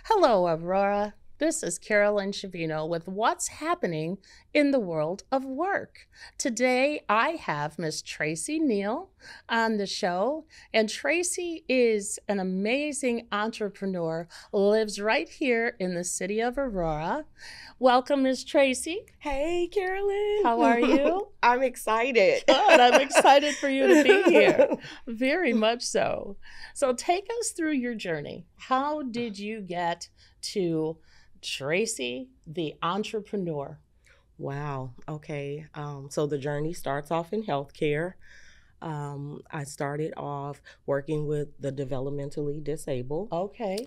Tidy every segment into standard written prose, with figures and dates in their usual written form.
Hello, Aurora. This is Carolyn Shavino with What's Happening in the World of Work. Today, I have Miss Tracy Neal on the show, and Tracy is an amazing entrepreneur, lives right here in the city of Aurora. Welcome, Miss Tracy. Hey, Carolyn. How are you? I'm excited. Good. I'm excited for you to be here. Very much so. So take us through your journey. How did you get to Tracy, the entrepreneur? Wow. Okay. So the journey starts off in healthcare. I started off working with the developmentally disabled, Okay.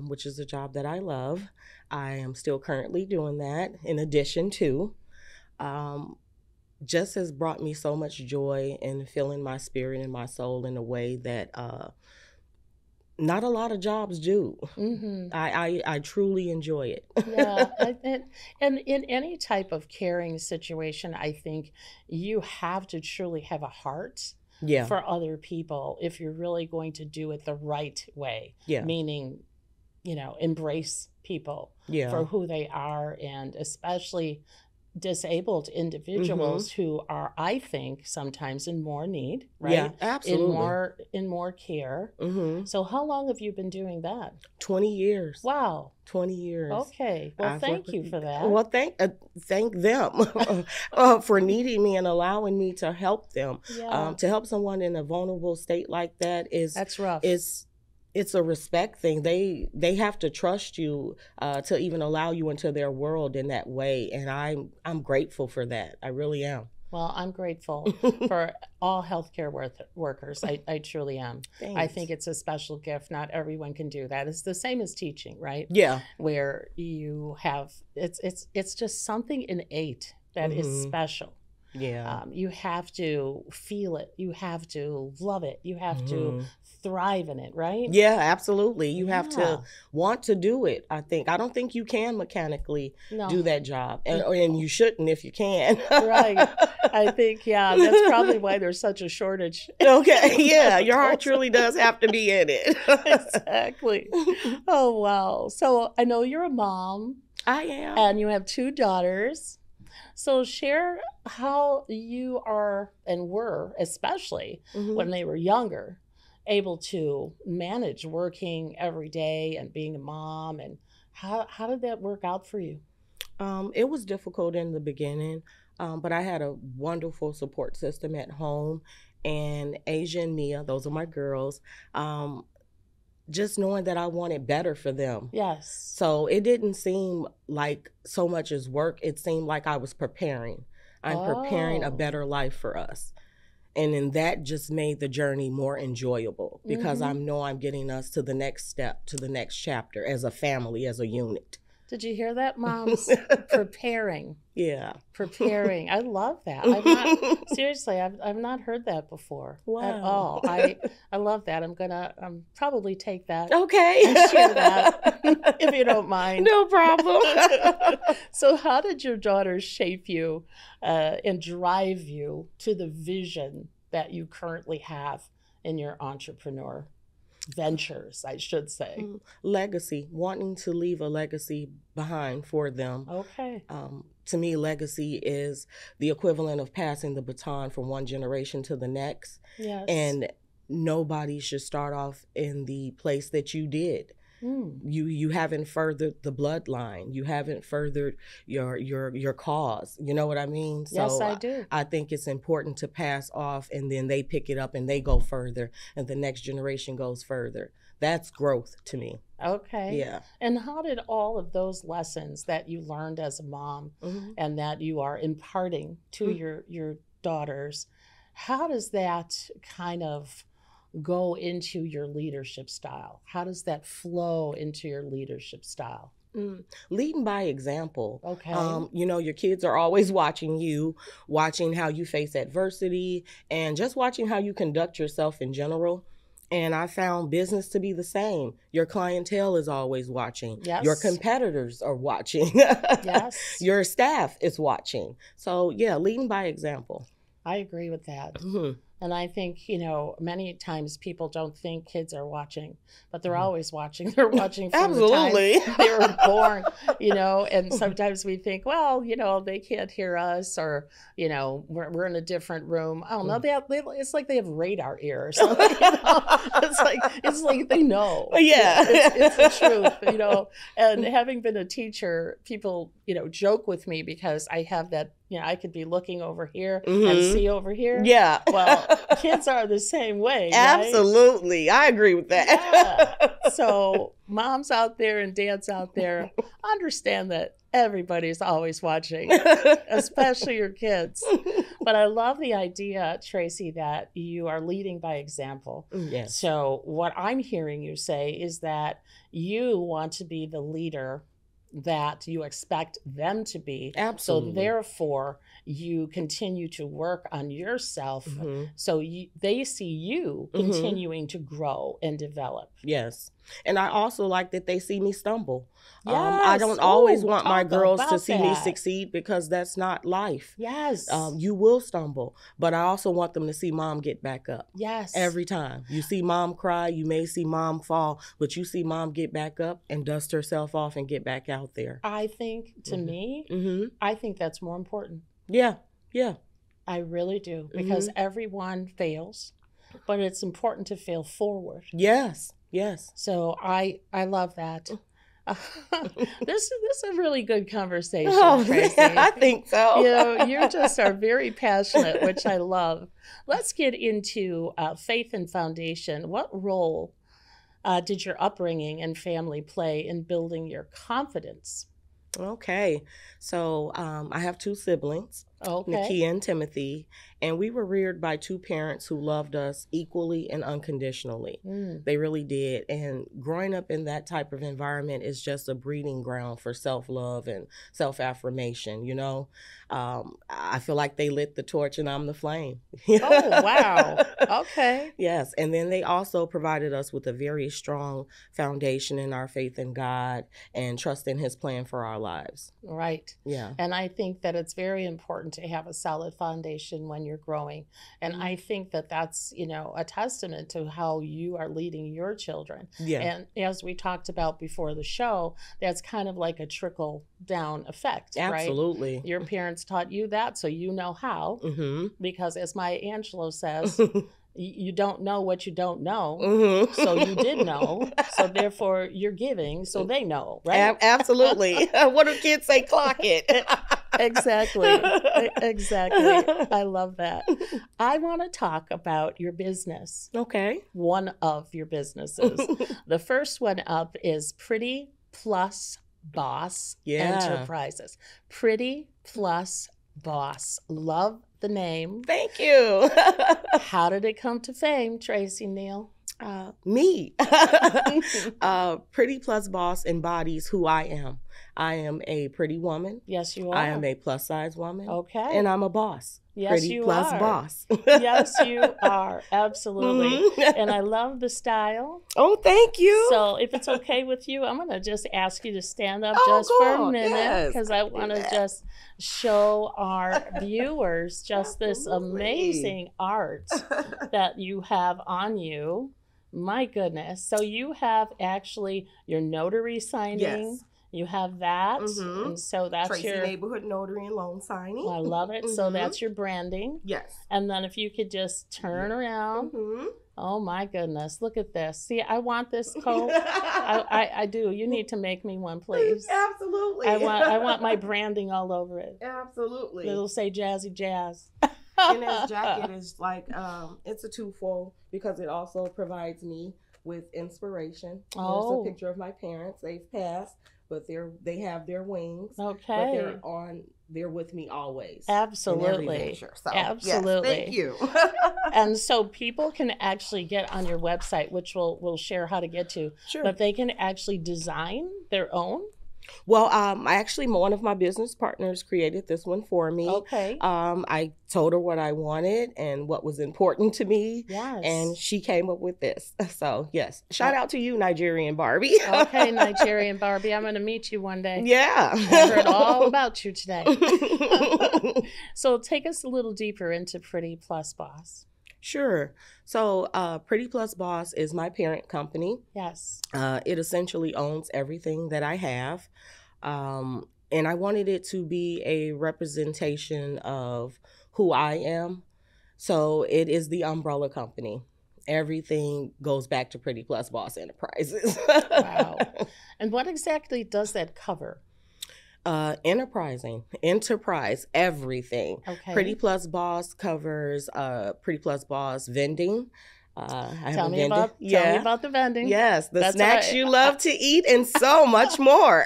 which is a job that I love. I am still currently doing that in addition to. Just has brought me so much joy and filling my spirit and my soul in a way that not a lot of jobs do. Mm-hmm. I truly enjoy it. Yeah. And in any type of caring situation, I think you have to truly have a heart Yeah. for other people if you're really going to do it the right way. Yeah. Meaning, embrace people Yeah. for who they are, and especially disabled individuals who are, I think, sometimes in more need, right? Yeah, absolutely. In more care. Mm-hmm. So how long have you been doing that? 20 years. Wow. 20 years. Okay. Well, I've thank worked you with- for that. Well, thank them for needing me and allowing me to help them. Yeah. To help someone in a vulnerable state like that That's rough. it's a respect thing. They have to trust you to even allow you into their world in that way, and I'm grateful for that. I really am. Well, I'm grateful for all healthcare workers. I truly am. I Thanks. think it's a special gift. Not everyone can do that. It's the same as teaching, right? Yeah. Where you have it's just something innate that is Mhm. special. Yeah. You have to feel it. You have to love it. You have to Mhm. thrive in it, right? Yeah, absolutely. You have Yeah. to want to do it, I think. I don't think you can mechanically No. do that job. And you shouldn't if you can. Right. I think, yeah, that's probably why there's such a shortage. Okay. Yeah, your heart truly does have to be in it. Exactly. Oh, wow. So I know you're a mom I am. and you have 2 daughters. So share how you are and were, especially Mhm. when they were younger, able to manage working every day and being a mom. And how did that work out for you? It was difficult in the beginning, but I had a wonderful support system at home. And Asia and Mia, those are my girls, just knowing that I wanted better for them. Yes. So it didn't seem like so much as work. It seemed like I was preparing. I'm preparing a Oh. better life for us. And then that just made the journey more enjoyable because I know I'm getting us to the next step, to the next chapter as a family, as a unit. Did you hear that, moms? Preparing. Yeah. Preparing. I love that. Seriously, I've not heard that before at Wow. all. I love that. I'm gonna probably take that Okay. and share that if you don't mind. No problem. So how did your daughters shape you and drive you to the vision that you currently have in your entrepreneur ventures, I should say? Legacy, wanting to leave a legacy behind for them. Okay. To me, legacy is the equivalent of passing the baton from one generation to the next. Yes. And nobody should start off in the place that you did. You haven't furthered the bloodline. You haven't furthered your cause. You know what I mean? Yes, So I do. I think it's important to pass off, and then they pick it up and they go further, and the next generation goes further. That's growth to me. Okay. Yeah. And how did all of those lessons that you learned as a mom and that you are imparting to your daughters, how does that kind of go into your leadership style? How does that flow into your leadership style? Leading by example. Okay. Your kids are always watching you, watching how you face adversity, and just watching how you conduct yourself in general. And I found business to be the same. Your clientele is always watching. Yes. Your competitors are watching. Yes. Your staff is watching. So, yeah, leading by example. I agree with that. And I think, many times people don't think kids are watching, but they're always watching. They're watching from Absolutely. the time they were born, and sometimes we think, well, they can't hear us, or, we're in a different room. I don't know. It's like they have radar ear or something. It's like they know. Yeah. It's the truth, and having been a teacher, people, joke with me because I have that, I could be looking over here and see over here. Yeah. Well, kids are the same way. Absolutely. Right? I agree with that. Yeah. So moms out there and dads out there, understand that everybody's always watching, especially your kids. But I love the idea, Tracy, that you are leading by example. Yes. So what I'm hearing you say is that you want to be the leader that you expect them to be. Absolutely. So therefore, you continue to work on yourself so they see you continuing to grow and develop. Yes. And I also like that they see me stumble. Yes. I don't always want my girls to see me that. succeed, because that's not life. Yes. You will stumble, but I also want them to see mom get back up. Yes. Every time. You see mom cry, you may see mom fall, but you see mom get back up and dust herself off and get back out there. I think, to me, I think that's more important. Yeah. Yeah. I really do, because everyone fails, but it's important to fail forward. Yes. Yes. So I love that. This is a really good conversation, Tracy. I think so. You just are very passionate, which I love. Let's get into faith and foundation. What role did your upbringing and family play in building your confidence? Okay. So I have two siblings, Nakia and Timothy, and we were reared by two parents who loved us equally and unconditionally. They really did. And growing up in that type of environment is just a breeding ground for self-love and self-affirmation, I feel like they lit the torch and I'm the flame. Oh, wow. Okay. Yes. And then they also provided us with a very strong foundation in our faith in God and trust in his plan for our lives. Right. Yeah. And I think that it's very important to have a solid foundation when you're growing. And I think that that's, a testament to how you are leading your children. Yeah. And as we talked about before the show, that's kind of like a trickle down effect, Absolutely. right? Your parents taught you that, so you know how. Because as Maya Angelou says, you don't know what you don't know. So you did know. So therefore you're giving, so they know, right? Absolutely. What do kids say? Clock it. Exactly. I love that. I want to talk about your business. Okay. One of your businesses. The first one up is Pretty Plus Boss Enterprises. Pretty Plus Boss. Love the name. Thank you. How did it come to fame, Tracy Neal? Me. Pretty Plus Boss embodies who I am. I am a pretty woman. Yes, you are. I am a plus size woman. Okay. And I'm a boss. Yes, Pretty you plus are. boss. Yes, you are. Absolutely. And I love the style. Oh, thank you. So if it's okay with you, I'm going to just ask you to stand up just for a minute, because I want to just show our viewers just this amazing art that you have on you. My goodness. So you have actually your notary signing. Yes. You have that. And so that's Tracy your Neighborhood Notary and Loan Signing. I love it. So that's your branding. Yes. And then if you could just turn around. Oh my goodness. Look at this. See, I want this coat. I do. You need to make me one, please. Absolutely. I want my branding all over it. Absolutely. It'll say Jazzy Jazz. And this jacket is like, it's a twofold, because it also provides me with inspiration. Oh. There's a picture of my parents. They've passed, but they have their wings. Okay. But they're with me always. Absolutely. So, absolutely. Yes, thank you. And so people can actually get on your website, which we'll share how to get to. Sure. But they can actually design their own. Well, one of my business partners created this one for me. Okay. I told her what I wanted and what was important to me. Yes. And she came up with this. So, yes. Shout out to you, Nigerian Barbie. Okay, Nigerian Barbie. I'm going to meet you one day. Yeah. I heard all about you today. So take us a little deeper into Pretty Plus Boss. Sure. So, Pretty Plus Boss is my parent company. Yes. It essentially owns everything that I have. And I wanted it to be a representation of who I am. So, it is the umbrella company. Everything goes back to Pretty Plus Boss Enterprises. Wow. And what exactly does that cover? Enterprise, everything. Okay. Pretty Plus Boss covers Pretty Plus Boss vending. I have Tell a me vending. about tell me about the vending. Yes, the That's snacks what you love to eat and so much more.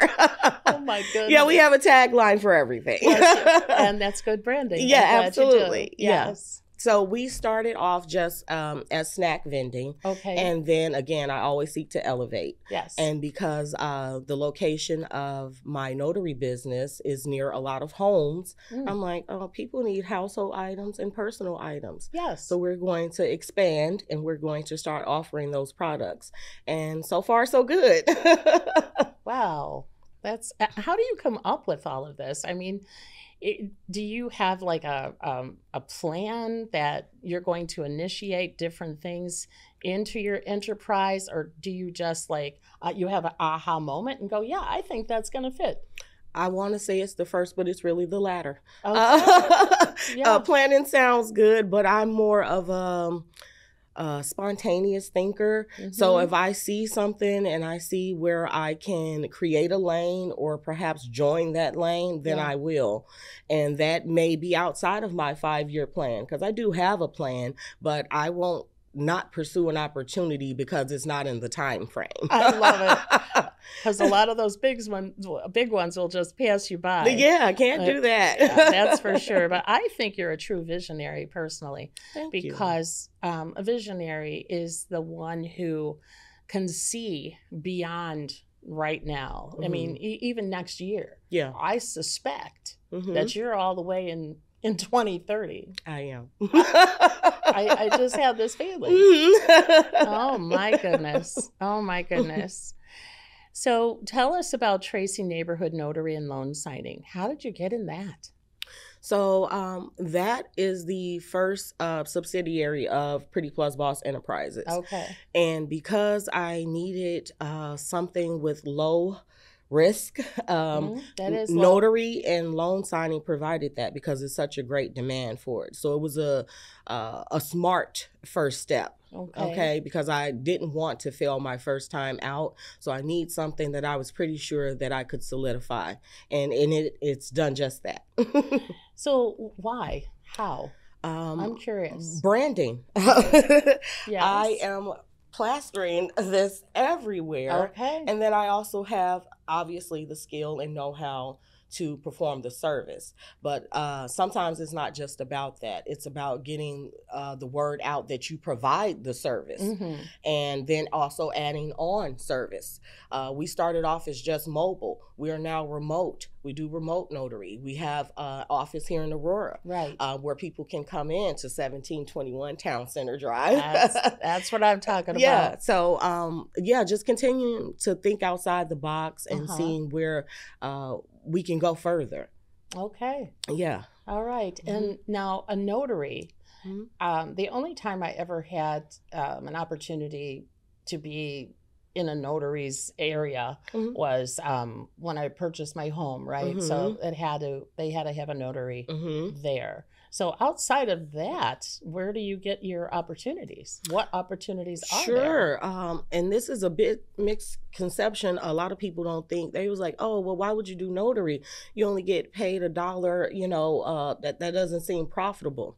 Oh my goodness. Yeah, we have a tagline for everything. Yes, and that's good branding. Yeah, I'm glad you do. absolutely. Yeah. Yes. So we started off just as snack vending. Okay. And then again, I always seek to elevate. Yes. And because the location of my notary business is near a lot of homes, I'm like, oh, people need household items and personal items. Yes. So we're going to expand and we're going to start offering those products. And so far, so good. Wow. That's how do you come up with all of this? I mean, do you have like a plan that you're going to initiate different things into your enterprise, or do you just like you have an aha moment and go, yeah, I think that's going to fit? I want to say it's the first, but it's really the latter. Okay. Yeah. Planning sounds good, but I'm more of a spontaneous thinker. So if I see something and I see where I can create a lane or perhaps join that lane, then I will. And that may be outside of my 5-year plan, because I do have a plan, but I won't not pursue an opportunity because it's not in the time frame. I love it. Because a lot of those big ones will just pass you by. Yeah, I can't do that. That's for sure. But I think you're a true visionary personally. Thank because a visionary is the one who can see beyond right now. I mean, even next year. Yeah. I suspect that you're all the way in 2030. I am. I just have this feeling. Oh my goodness. Oh my goodness. So tell us about Tracy Neighborhood Notary and Loan Signing. How did you get in that? So that is the first subsidiary of Pretty Plus Boss Enterprises. Okay. And because I needed something with low risk, that is notary and loan signing provided that because it's such a great demand for it. So it was a smart first step. Okay, because I didn't want to fail my first time out. So I need something that I was pretty sure that I could solidify. And it's done just that. So why? How? I'm curious. Branding. Yes. I am plastering this everywhere. Okay. And then I also have, obviously, the skill and know-how to perform the service. But sometimes it's not just about that. It's about getting the word out that you provide the service, and then also adding on service. We started off as just mobile. We are now remote. We do remote notary. We have an office here in Aurora, right, where people can come in to 1721 Town Center Drive. That's what I'm talking about. Yeah. So, just continuing to think outside the box and seeing where we can go further. Okay. Yeah. All right. And now a notary, the only time I ever had an opportunity to be in a notary's area was when I purchased my home, right? So they had to have a notary there. So outside of that, where do you get your opportunities? What opportunities are there? Sure. And this is a bit mixed conception. A lot of people don't think, they was like, oh, well, why would you do notary? You only get paid $1, that doesn't seem profitable.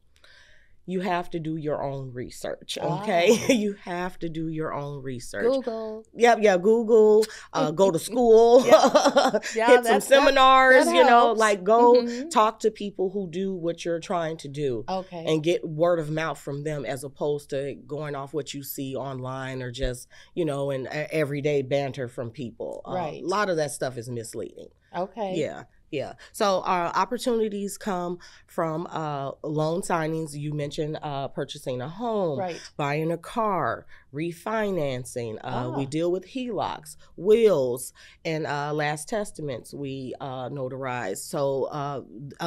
You have to do your own research, okay? You have to do your own research. Google. Yeah, Google, go to school, hit some seminars, go talk to people who do what you're trying to do. Okay. And get word of mouth from them as opposed to going off what you see online or just, and everyday banter from people. Right. A lot of that stuff is misleading. Okay. Yeah. Yeah. So our opportunities come from loan signings. You mentioned purchasing a home, Right. buying a car, refinancing. We Ah, deal with HELOCs, wills, and last testaments we notarize. So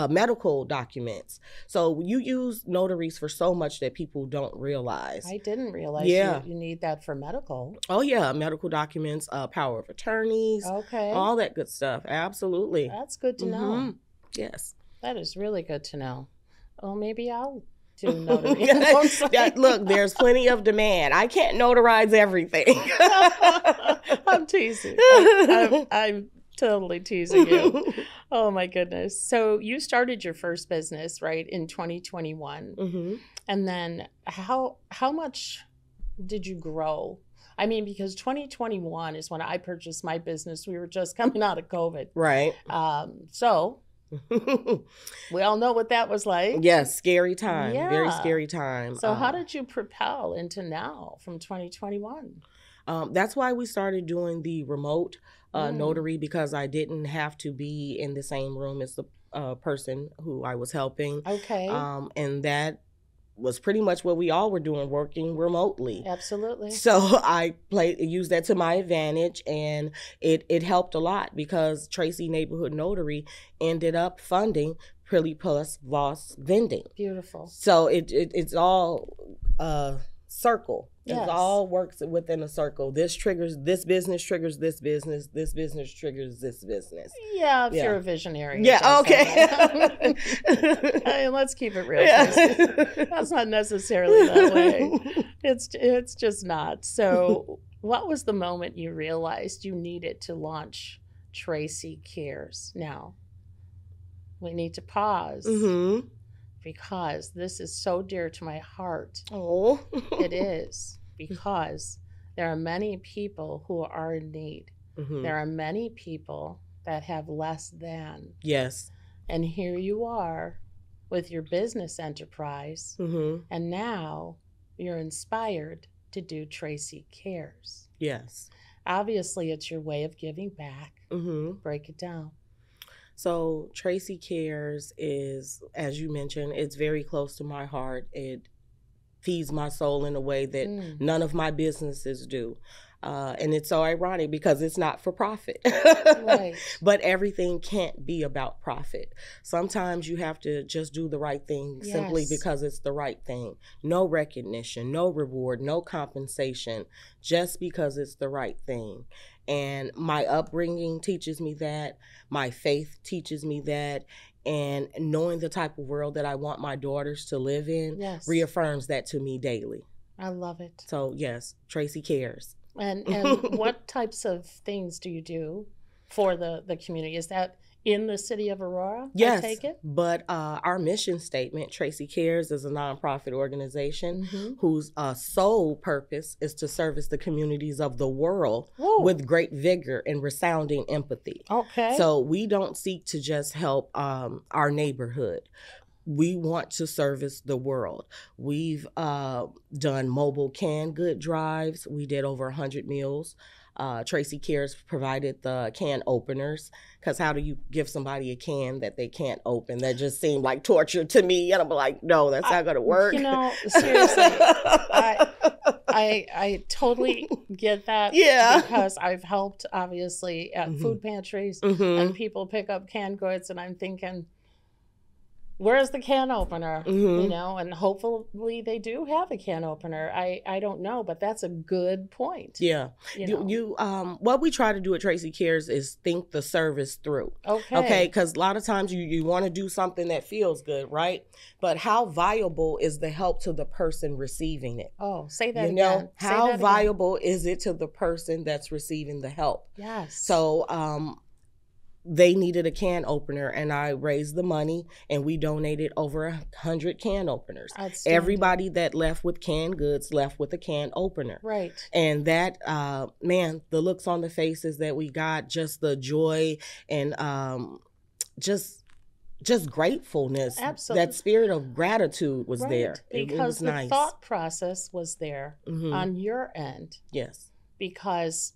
medical documents. So you use notaries for so much that people don't realize. I didn't realize Yeah. you need that for medical. Oh, yeah. Medical documents, power of attorneys, Okay. all that good stuff. Absolutely. That's good to know. Yes. That is really good to know. Oh, maybe I'll do notary. loan signing. Look, there's plenty of demand. I can't notarize everything. I'm teasing. I'm totally teasing you. Oh my goodness. So you started your first business, right, in 2021. Mm-hmm. And then how much did you grow? I mean, because 2021 is when I purchased my business. We were just coming out of COVID. Right. So we all know what that was like. Yes, scary time. Yeah. Very scary time. So how did you propel into now from 2021? That's why we started doing the remote notary, because I didn't have to be in the same room as the person who I was helping. Okay. And that was pretty much what we all were doing, working remotely. Absolutely. So I used that to my advantage, and it helped a lot, because Tracy Neighborhood Notary ended up funding Pretty Plus Voss Vending. Beautiful. So it's all circle. Yes. It all works within a circle. This triggers this business, triggers this business triggers this business. Yeah, if you're a visionary. Yeah, okay. Hey, let's keep it real. Yeah. That's not necessarily that way. It's just not. So what was the moment you realized you needed to launch Tracy Cares? Now, we need to pause. Mm-hmm. Because this is so dear to my heart. Oh. It is, because there are many people who are in need. Mm-hmm. There are many people that have less than. Yes. And here you are with your business enterprise, and now you're inspired to do Tracy Cares. Yes. Obviously, it's your way of giving back. Mm-hmm. Break it down. So Tracy Cares is, as you mentioned, it's very close to my heart. It feeds my soul in a way that none of my businesses do. And it's so ironic because it's not for profit. Right. But everything can't be about profit. Sometimes you have to just do the right thing simply because it's the right thing. No recognition, no reward, no compensation, just because it's the right thing. And my upbringing teaches me that. My faith teaches me that. And knowing the type of world that I want my daughters to live in reaffirms that to me daily. I love it. So yes, Tracy Cares. And what types of things do you do for the community? Is that in the city of Aurora? Yes, I take it? But our mission statement, Tracy Cares, is a nonprofit organization whose sole purpose is to service the communities of the world with great vigor and resounding empathy. Okay. So we don't seek to just help our neighborhood. We want to service the world. We've done mobile canned good drives. We did over 100 meals. Tracy Cares provided the can openers, because how do you give somebody a can that they can't open? That just seemed like torture to me. And I'm like, no, that's not going to work. You know, seriously, I totally get that. Yeah. Because I've helped, obviously, at food pantries, and people pick up canned goods, and I'm thinking, where's the can opener? You know, and hopefully they do have a can opener. I don't know, but that's a good point. Yeah. You what we try to do at Tracy Cares is think the service through. Okay. Because a lot of times you want to do something that feels good, right? But how viable is the help to the person receiving it? Oh, say that again. You know, how viable is it to the person that's receiving the help? Yes. So they needed a can opener, and I raised the money, and we donated over 100 can openers. Everybody that left with canned goods left with a can opener. Right. And that, man, the looks on the faces that we got, just the joy and just gratefulness. Absolutely. That spirit of gratitude was there. Because it was nice. the thought process was there on your end. Yes. Because,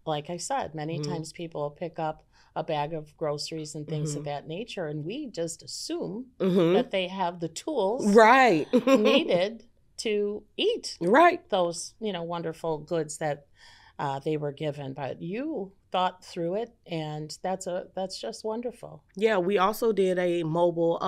like I said, many times people will pick up a bag of groceries and things of Mhm. that nature, and we just assume Mhm. that they have the tools Right. needed to eat Right. those, wonderful goods that they were given. But you thought through it, and that's just wonderful. Yeah, we also did a mobile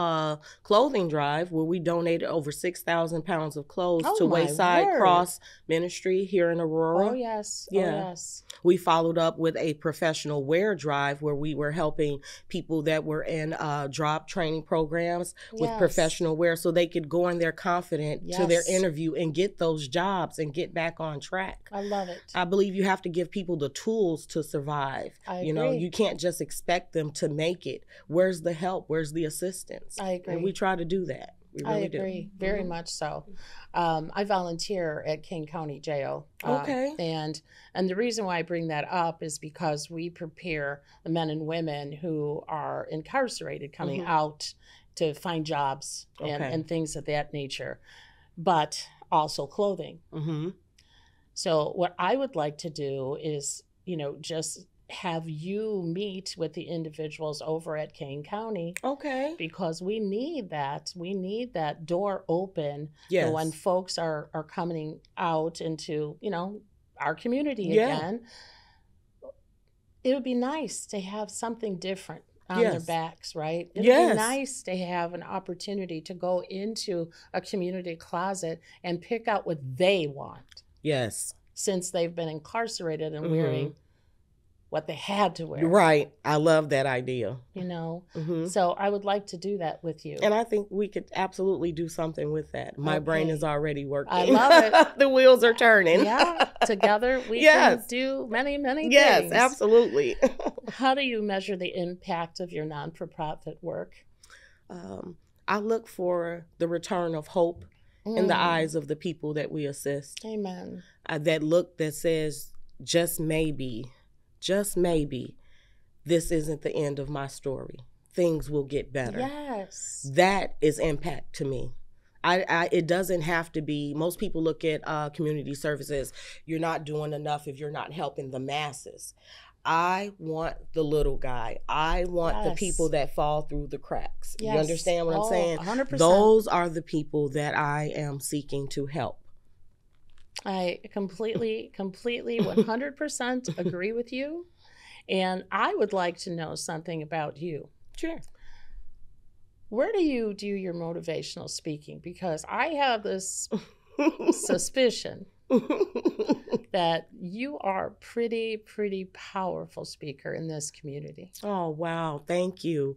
clothing drive where we donated over 6,000 pounds of clothes Oh to my Wayside word! Cross Ministry here in Oh Aurora. yes, oh Yeah. yes, We followed up with a professional wear drive where we were helping people that were in job training programs with yes, professional wear so they could go in there confident to their yes. interview and get those jobs and get back on track. I love it. I believe you have to give people the tools to survive. I You know, agree. you can't just expect them to make it. Where's the help? Where's the assistance? I agree. And we try to do that. We I really agree, do. very Mhm. much so. I volunteer at King County Jail, Okay. and the reason why I bring that up is because we prepare the men and women who are incarcerated coming Mhm. out to find jobs and, Okay. and things of that nature, but also clothing. Mm-hmm. So what I would like to do is, just have you meet with the individuals over at Kane County Okay. because we need that. We need that door open Yes. when folks are coming out into, our community Yeah. again. It would be nice to have something different on their Yes. backs, right? It would be Yes. nice to have an opportunity to go into a community closet and pick out what they want Yes. since they've been incarcerated and Mhm. wearing what they had to wear, Right. I love that idea. Hmm. So I would like to do that with you. And I think we could absolutely do something with that. My brain is Okay. already working. I love it. The wheels are turning. Yeah, together we can Yes. do many, many Yes, things. absolutely. How do you measure the impact of your non-for-profit work? I look for the return of hope in the eyes of the people that we assist. Amen. That look that says, just maybe, this isn't the end of my story. Things will get better. Yes. That is impact to me. It doesn't have to be, most people look at community services, you're not doing enough if you're not helping the masses. I want the little guy. I want the people that fall through the cracks. Yes. You understand what I'm saying? 100%. Those are the people that I am seeking to help. I completely 100% agree with you. And I would like to know something about you. Sure. Where do you do your motivational speaking? Because I have this suspicion that you are pretty powerful speaker in this community. Oh, wow. Thank you.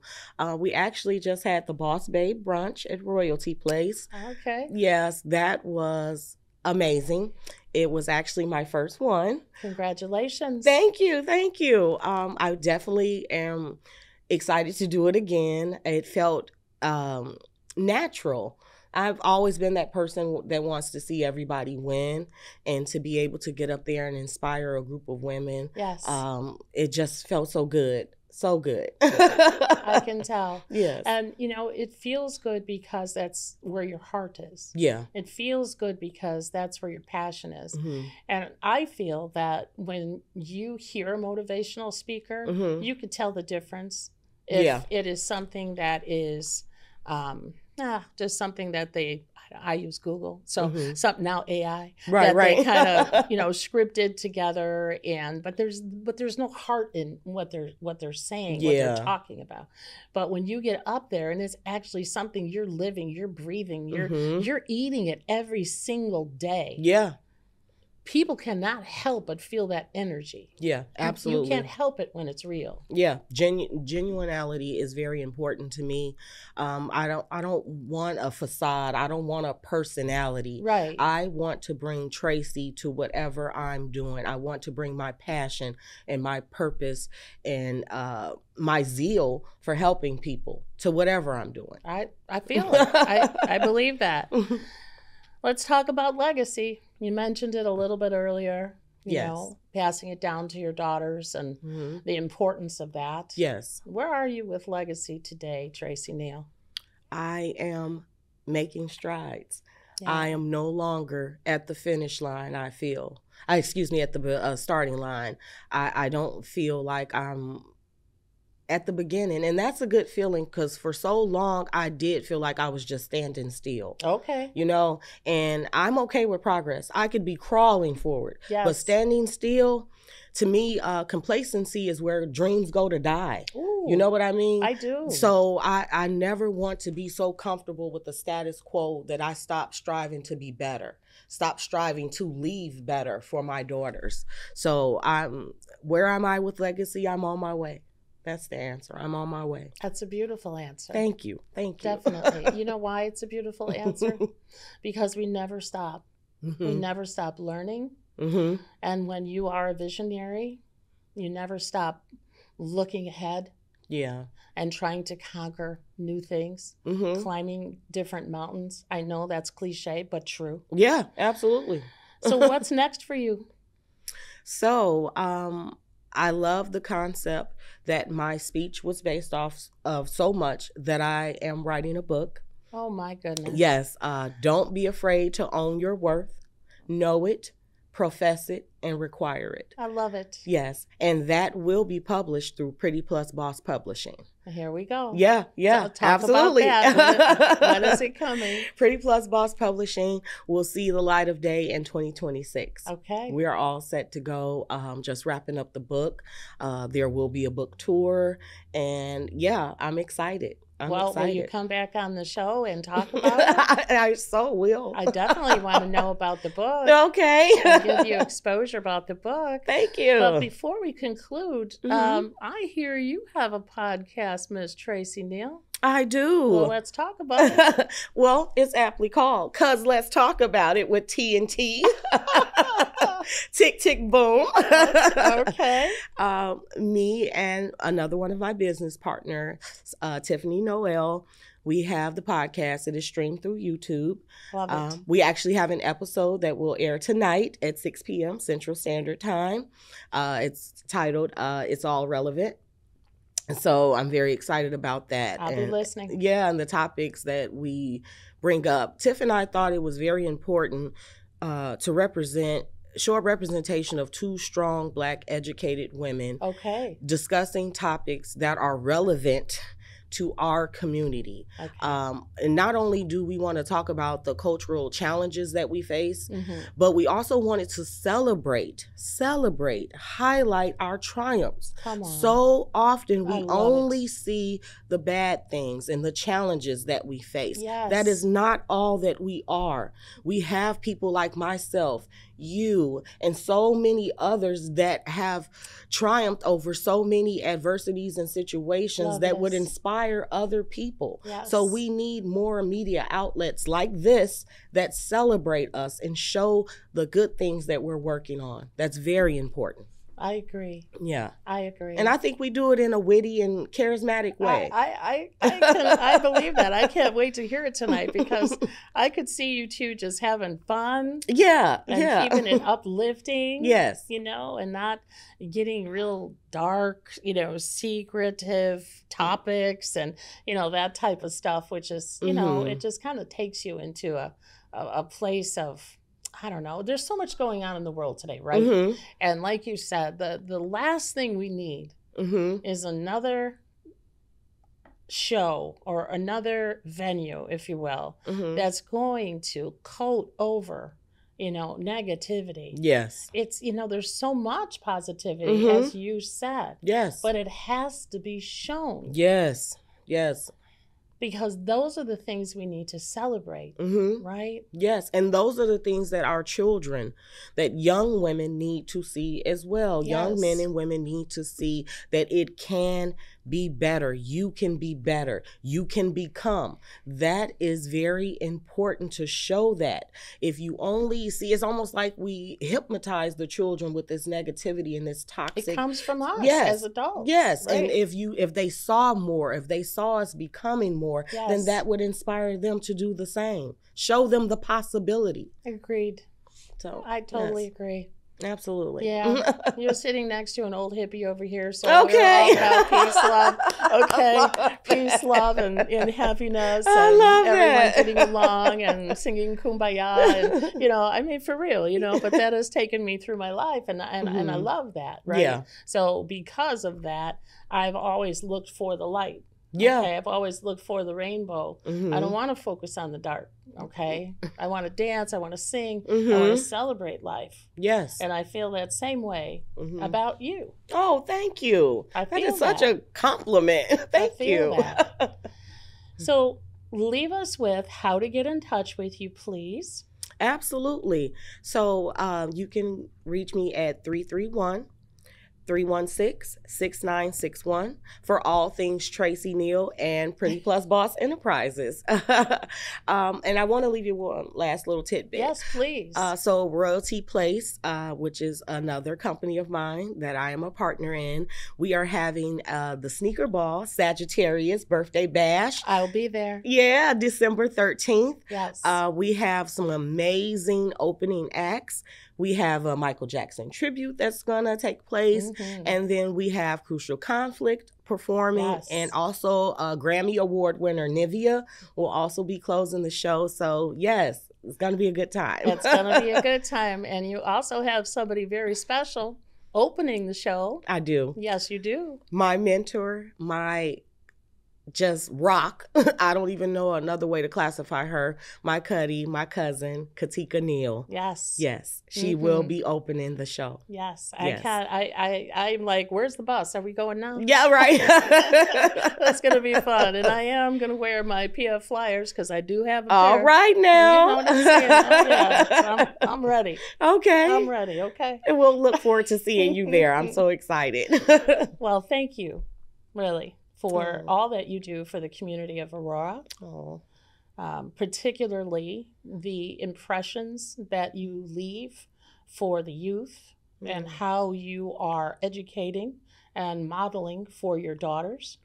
We actually just had the Boss Babe brunch at Royalty Place. Okay. Yes, that was amazing. It was actually my first one. Congratulations. Thank you. Thank you. I definitely am excited to do it again. It felt natural. I've always been that person that wants to see everybody win and to be able to get up there and inspire a group of women. Yes. It just felt so good. So good. I can tell. Yes. And, it feels good because that's where your heart is. Yeah. It feels good because that's where your passion is. Mm-hmm. And I feel that when you hear a motivational speaker, Mm-hmm. you could tell the difference if Yeah. it is something that is just something that I use Google, so Mhm. something now AI, Right, that right. they kind of scripted together, but there's no heart in what they're saying, what Yeah. they're talking about. But when you get up there and it's actually something you're living, you're breathing, Mhm. you're eating it every single day. Yeah. People cannot help but feel that energy. Yeah. Absolutely. You can't help it when it's real. Yeah, genuinity is very important to me. I don't want a facade. I don't want a personality. Right. I want to bring Tracy to whatever I'm doing. I want to bring my passion and my purpose and my zeal for helping people to whatever I'm doing. I feel it. I believe that. Let's talk about legacy. You mentioned it a little bit earlier. Yes. Passing it down to your daughters and Mhm. the importance of that. Yes. Where are you with legacy today, Tracy Neal? I am making strides. Yeah. I am no longer at the finish line, I feel. At the starting line. I don't feel like I'm at the beginning. And that's a good feeling, because for so long I did feel like I was just standing still. Okay. You know, and I'm okay with progress. I could be crawling forward, Yes. but standing still, to me, complacency is where dreams go to die. Ooh, you know what I mean? I do. So I never want to be so comfortable with the status quo that I stop striving to be better, stop striving to leave better for my daughters. So where am I with legacy? I'm on my way. That's the answer. I'm on my way. That's a beautiful answer. Thank you. Thank you. Definitely. You know why it's a beautiful answer? Because we never stop. We never stop learning. Mm-hmm. And when you are a visionary, you never stop looking ahead. Yeah. And trying to conquer new things, climbing different mountains. I know that's cliche, but true. Yeah, absolutely. So what's next for you? So I love the concept that my speech was based off of so much that I am writing a book. Oh, my goodness. Yes. Don't be afraid to own your worth. Know it, profess it, and require it. I love it. Yes. And that will be published through Pretty Plus Boss Publishing. Here we go. Yeah, Talk absolutely. About that. When is it coming? Pretty Plus Boss Publishing will see the light of day in 2026. Okay. We are all set to go. Just wrapping up the book. There will be a book tour. And yeah, I'm excited. Will you come back on the show and talk about it? I so will. I definitely want to know about the book. Okay. And give you exposure about the book. Thank you. But before we conclude, I hear you have a podcast, Miss Tracy Neal. I do. Well, let's talk about it. Well, it's aptly called "Cuz Let's Talk About It" with TNT. Tick, tick, boom. Okay. Me and another one of my business partners, Tiffany Noel, we have the podcast. It is streamed through YouTube. Love it. We actually have an episode that will air tonight at 6 p.m. Central Standard Time. It's titled "It's All Relevant." So I'm very excited about that. I'll be listening. Yeah, and the topics that we bring up. Tiff and I thought it was very important to show a representation of two strong Black educated women. Okay. Discussing topics that are relevant to our community. Okay. And not only do we want to talk about the cultural challenges that we face, but we also wanted to celebrate, highlight our triumphs. Come on. So often we only see the bad things and the challenges that we face. Yes. That is not all that we are. We have people like myself, you, and so many others that have triumphed over so many adversities and situations that would inspire other people. Yes. So we need more media outlets like this that celebrate us and show the good things that we're working on. That's very important. I agree. Yeah. I agree. And I think we do it in a witty and charismatic way. I believe that. I can't wait to hear it tonight, because I could see you two just having fun. Yeah. And keeping it uplifting. Yes. You know, and not getting real dark, secretive topics and, that type of stuff, which is, it just kind of takes you into a place of, I don't know. There's so much going on in the world today, right? And like you said, the last thing we need is another show or another venue, if you will, that's going to coat over, negativity. Yes. It's, there's so much positivity, as you said. Yes. But it has to be shown. Yes. Yes. Because those are the things we need to celebrate, right? Yes, and those are the things that our children, that young women need to see as well. Yes. Young men and women need to see that it can be better. You can be better. You can become. That is very important to show that. If you only see, it's almost like we hypnotize the children with this negativity and this toxic. It comes from us as adults. Yes, right? and if they saw more, if they saw us becoming more, then that would inspire them to do the same. Show them the possibility. Agreed. So I totally agree. Absolutely. Yeah, you're sitting next to an old hippie over here, so Okay. we're all about peace, love. Okay, I love peace, it. love, and happiness, I and love everyone that. getting along and singing kumbaya, and I mean, for real, but that has taken me through my life, and I Mhm. love that, right? Yeah. So because of that, I've always looked for the light. Yeah. Okay, I've always looked for the rainbow. I don't Mhm. want to focus on the dark. Okay, I want to dance. I want to sing. I want to Mhm. celebrate life. Yes. And I feel that same way Mhm. about you. Oh, thank you. I That feel is such that. a compliment. I Thank feel you. that. So leave us with how to get in touch with you, please. Absolutely. So you can reach me at 331-316-6961 for all things Tracy Neal and Pretty Plus Boss Enterprises. And I want to leave you one last little tidbit. Yes, please. So Royalty Place, which is another company of mine that I am a partner in, we are having the Sneaker Ball Sagittarius Birthday Bash. I'll be there. Yeah, December 13th. Yes. We have some amazing opening acts. We have a Michael Jackson tribute that's going to take place. Mhm. And then we have Crucial Conflict performing. Yes. And also Grammy Award winner Nivea will also be closing the show. So, yes, it's going to be a good time. It's going to be a good time. And you also have somebody very special opening the show. I do. Yes, you do. My mentor, my just rock. I don't even know another way to classify her. My cutie, my cousin, Katika Neal. Yes. Yes, she will be opening the show. Yes. Yes. I'm like, where's the bus? Are we going now? Yeah, right. That's going to be fun. And I am going to wear my PF Flyers because I do have a pair. All right now. You know what I'm saying? Oh, yeah. I'm ready. Okay. I'm ready. Okay. And we'll look forward to seeing you there. I'm so excited. Well, thank you, really, for all that you do for the community of Aurora. Oh. Particularly the impressions that you leave for the youth and how you are educating and modeling for your daughters.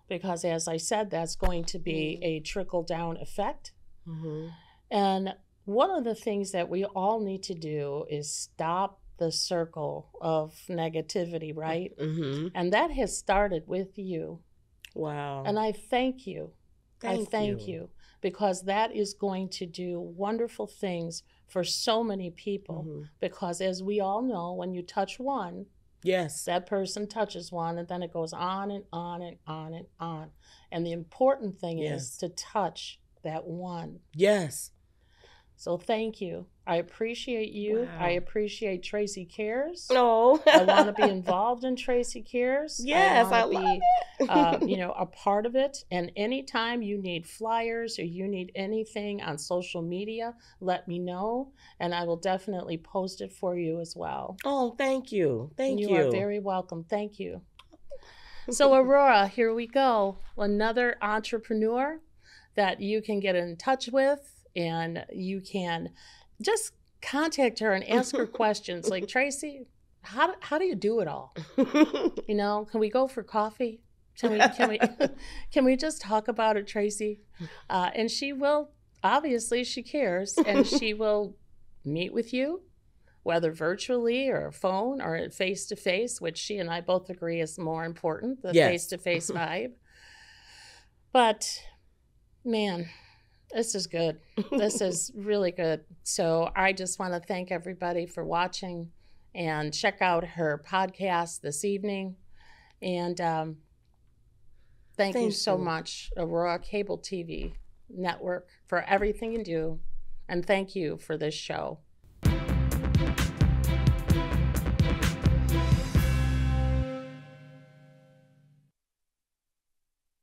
Because as I said, that's going to be a trickle-down effect. Mm-hmm. And one of the things that we all need to do is stop the circle of negativity, right? Mm-hmm. And that has started with you. Wow. And I thank you. I thank you. you because that is going to do wonderful things for so many people. Mm-hmm. Because as we all know, when you touch one, Yes. that person touches one, and then it goes on and on and on and on. And the important thing is to touch that one. Yes. So thank you. I appreciate you. Wow. I appreciate Tracy Cares. Oh. I want to be involved in Tracy Cares. Yes, I want to love be, a part of it. And anytime you need flyers or you need anything on social media, let me know, and I will definitely post it for you as well. Oh, thank you. Thank you. You are very welcome. Thank you. So Aurora, here we go. Another entrepreneur that you can get in touch with, and you can just contact her and ask her questions like, Tracy, how do you do it all? Can we go for coffee? Can we just talk about it, Tracy? And she will, obviously she cares, and she will meet with you, whether virtually or phone or face-to-face, which she and I both agree is more important, the face-to-face vibe. But man, this is good. This is really good. So I just want to thank everybody for watching, and check out her podcast this evening. And thank you so much, Aurora Cable TV Network, for everything you do. And thank you for this show.